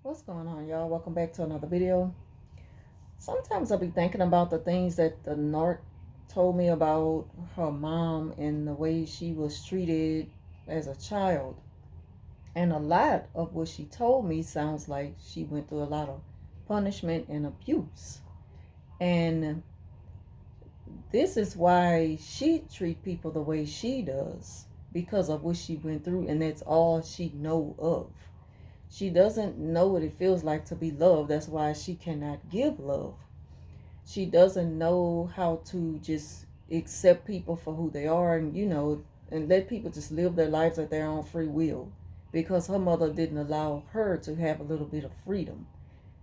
What's going on, y'all? Welcome back to another video. Sometimes I'll be thinking about the things that the narc told me about her mom and the way she was treated as a child. And a lot of what she told me sounds like she went through a lot of punishment and abuse. And this is why she treat people the way she does, because of what she went through, and that's all she know of. She doesn't know what it feels like to be loved. That's why she cannot give love. She doesn't know how to just accept people for who they are, and let people just live their lives at their own free will, because her mother didn't allow her to have a little bit of freedom.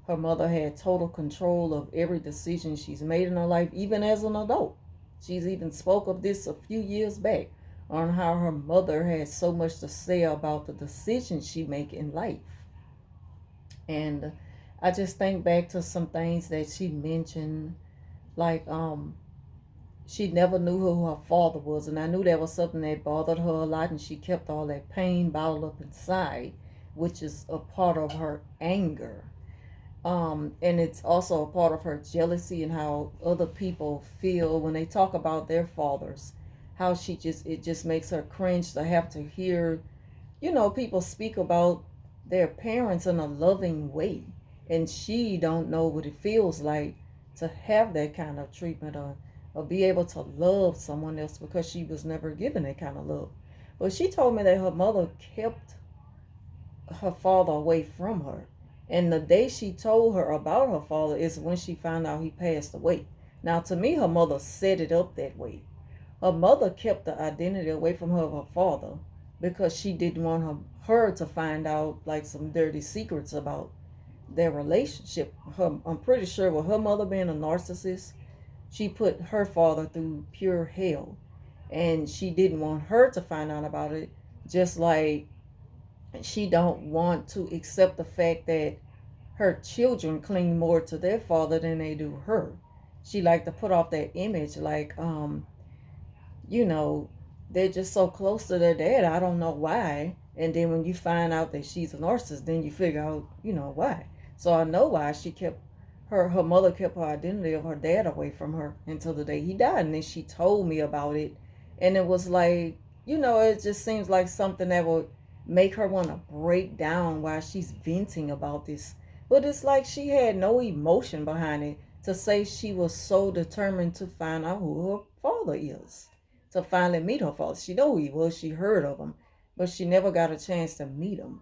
Her mother had total control of every decision she's made in her life, even as an adult. She's even spoke of this a few years back on how her mother had so much to say about the decisions she make in life. And I just think back to some things that she mentioned, like she never knew who her father was, and I knew that was something that bothered her a lot, and she kept all that pain bottled up inside, which is a part of her anger. And it's also a part of her jealousy and how other people feel when they talk about their fathers. How it just makes her cringe to have to hear, people speak about their parents in a loving way, and she don't know what it feels like to have that kind of treatment, or be able to love someone else, because she was never given that kind of love. But she told me that her mother kept her father away from her, and the day she told her about her father is when she found out he passed away. Now, to me, her mother set it up that way. Her mother kept the identity away from her of her father because she didn't want her to find out like some dirty secrets about their relationship. I'm pretty sure with her mother being a narcissist, she put her father through pure hell. And she didn't want her to find out about it, just like she don't want to accept the fact that her children cling more to their father than they do her. She like to put off that image like you know, they're just so close to their dad. I don't know why. And then when you find out that she's a narcissist, then you figure out, why. So I know why she kept her mother kept her identity of her dad away from her until the day he died. And then she told me about it. And it was like, it just seems like something that would make her want to break down while she's venting about this. But it's like she had no emotion behind it to say she was so determined to find out who her father is, to finally meet her father. She knew who he was, she heard of him, but she never got a chance to meet him.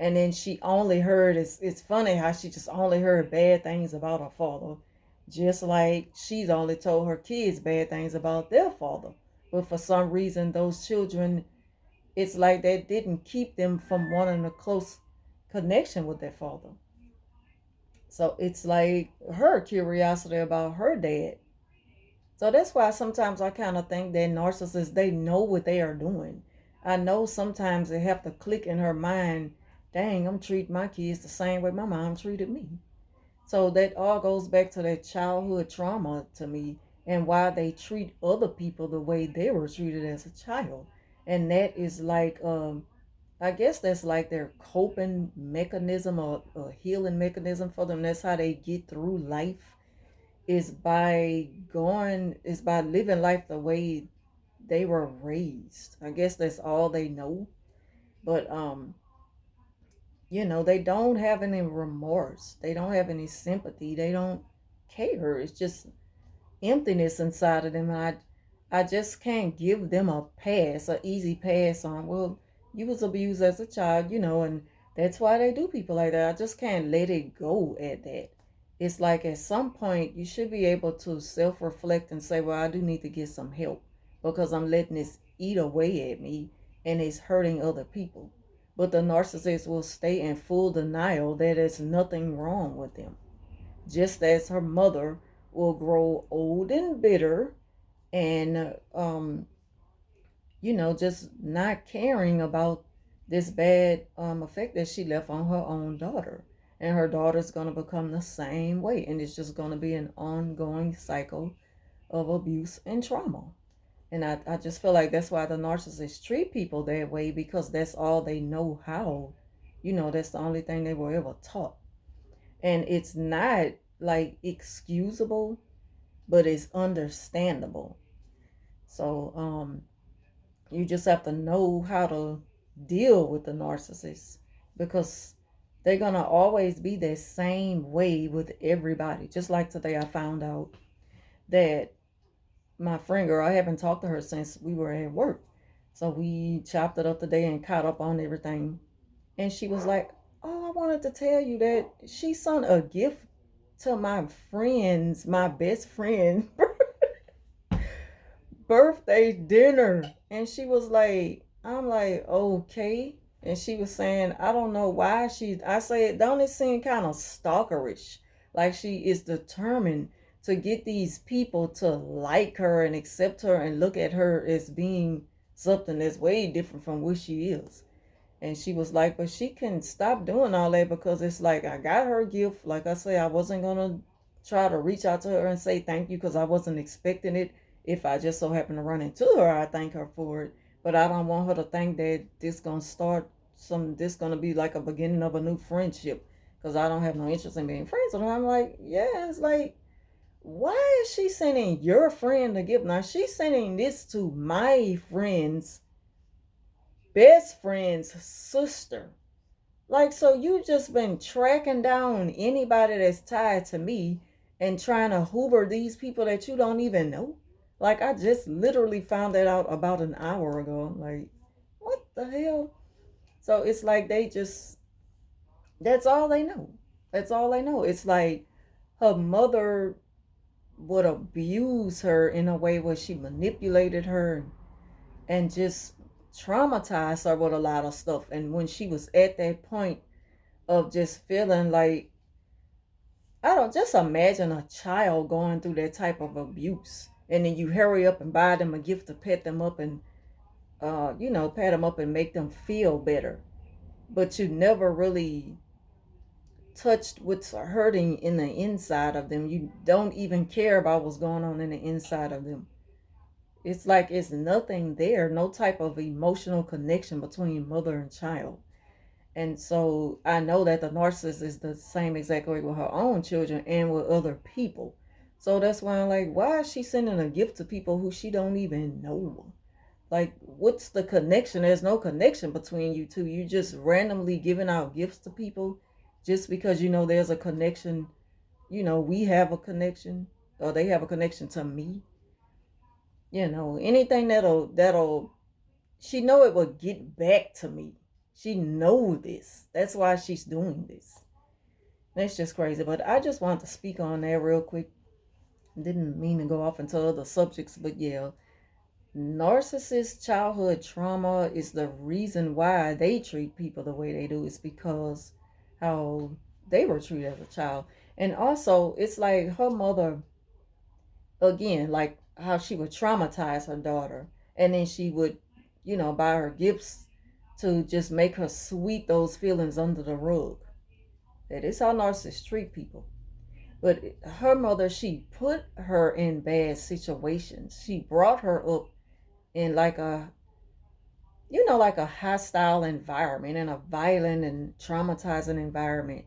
And then she only heard, it's funny how she just only heard bad things about her father, just like she's only told her kids bad things about their father. But for some reason, those children, it's like that didn't keep them from wanting a close connection with their father. So it's like her curiosity about her dad. So that's why sometimes I kind of think that narcissists, they know what they are doing. I know sometimes they have to click in her mind, dang, I'm treating my kids the same way my mom treated me. So that all goes back to that childhood trauma to me, and why they treat other people the way they were treated as a child. And that is like, I guess that's like their coping mechanism, or a healing mechanism for them. That's how they get through life, is by living life the way they were raised. I guess that's all they know. But they don't have any remorse. They don't have any sympathy. They don't care. It's just emptiness inside of them. And I just can't give them a pass, an easy pass on, well, you was abused as a child, and that's why they do people like that. I just can't let it go at that. It's like at some point you should be able to self-reflect and say, well, I do need to get some help, because I'm letting this eat away at me and it's hurting other people. But the narcissist will stay in full denial that there's nothing wrong with them, just as her mother will grow old and bitter, and just not caring about this bad effect that she left on her own daughter. And her daughter's going to become the same way, and it's just going to be an ongoing cycle of abuse and trauma. And I just feel like that's why the narcissists treat people that way, because that's all they know how That's the only thing they were ever taught. And it's not like excusable, but it's understandable. So you just have to know how to deal with the narcissist, because they're gonna always be the same way with everybody. Just like today, I found out that my friend girl, I haven't talked to her since we were at work. So we chopped it up today and caught up on everything. And she was like, "Oh, I wanted to tell you that she sent a gift to my best friend birthday dinner." And she was like, I'm like, okay. And she was saying, I don't know why I said, don't it seem kind of stalkerish? Like she is determined to get these people to like her and accept her and look at her as being something that's way different from what she is. And she was like, but she can stop doing all that, because it's like, I got her gift. Like I say, I wasn't going to try to reach out to her and say thank you, because I wasn't expecting it. If I just so happen to run into her, I thank her for it. But I don't want her to think that this gonna be like a beginning of a new friendship, because I don't have no interest in being friends with her. I'm like, yeah, it's like, why is she sending your friend a gift? Now she's sending this to my friend's best friend's sister. Like, so you just been tracking down anybody that's tied to me and trying to hoover these people that you don't even know? Like, I just literally found that out about an hour ago. Like, what the hell? So it's like that's all they know. That's all they know. It's like her mother would abuse her in a way where she manipulated her and just traumatized her with a lot of stuff. And when she was at that point of just feeling like, I don't, just imagine a child going through that type of abuse, and then you hurry up and buy them a gift to pet them up and pat them up and make them feel better, but you never really touched what's hurting in the inside of them. You don't even care about what's going on in the inside of them. It's like it's nothing there, no type of emotional connection between mother and child. And so I know that the narcissist is the same exact way with her own children and with other people. So that's why I'm like, why is she sending a gift to people who she don't even know? Like, what's the connection? There's no connection between you two. You just randomly giving out gifts to people just because there's a connection. We have a connection, or they have a connection to me. Anything that'll she know it will get back to me. She know this. That's why she's doing this. That's just crazy. But I just want to speak on that real quick. Didn't mean to go off into other subjects, but yeah, narcissist childhood trauma is the reason why they treat people the way they do. Is because how they were treated as a child. And also, it's like her mother, again, like how she would traumatize her daughter, and then she would buy her gifts to just make her sweep those feelings under the rug. That is how narcissists treat people. But her mother, she put her in bad situations. She brought her up in like a hostile environment, in a violent and traumatizing environment.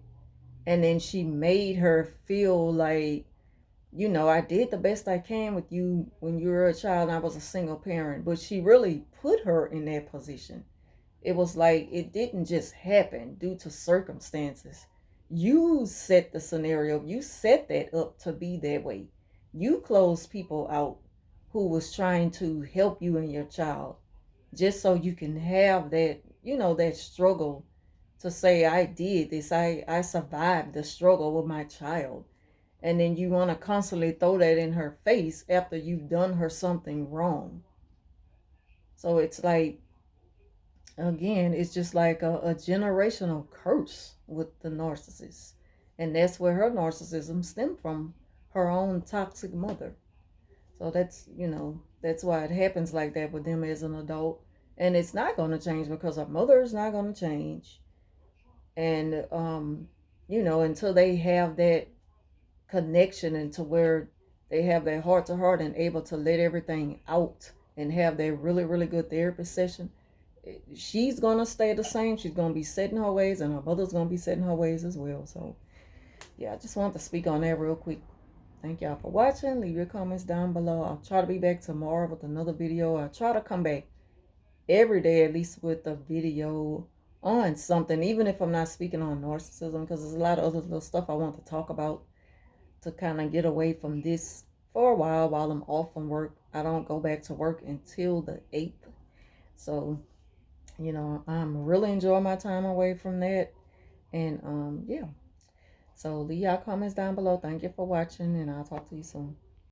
And then she made her feel like, I did the best I can with you when you were a child and I was a single parent. But she really put her in that position. It was like it didn't just happen due to circumstances. You set the scenario, you set that up to be that way. You closed people out who was trying to help you and your child, just so you can have that struggle to say, I did this, I survived the struggle with my child. And then you want to constantly throw that in her face after you've done her something wrong. So it's like, again, it's just like a generational curse with the narcissist. And that's where her narcissism stemmed from, her own toxic mother. So that's why it happens like that with them as an adult. And it's not going to change, because her mother is not going to change. And, until they have that connection, and to where they have their heart to heart and able to let everything out and have their really, really good therapy session, she's going to stay the same. She's going to be set in her ways, and her mother's going to be set in her ways as well. So, yeah, I just wanted to speak on that real quick. Thank y'all for watching. Leave your comments down below. I'll try to be back tomorrow with another video. I'll try to come back every day at least with a video on something, even if I'm not speaking on narcissism, because there's a lot of other little stuff I want to talk about to kind of get away from this for a while I'm off from work. I don't go back to work until the 8th. So, you know, I'm really enjoying my time away from that. And yeah. So leave y'all comments down below. Thank you for watching, and I'll talk to you soon.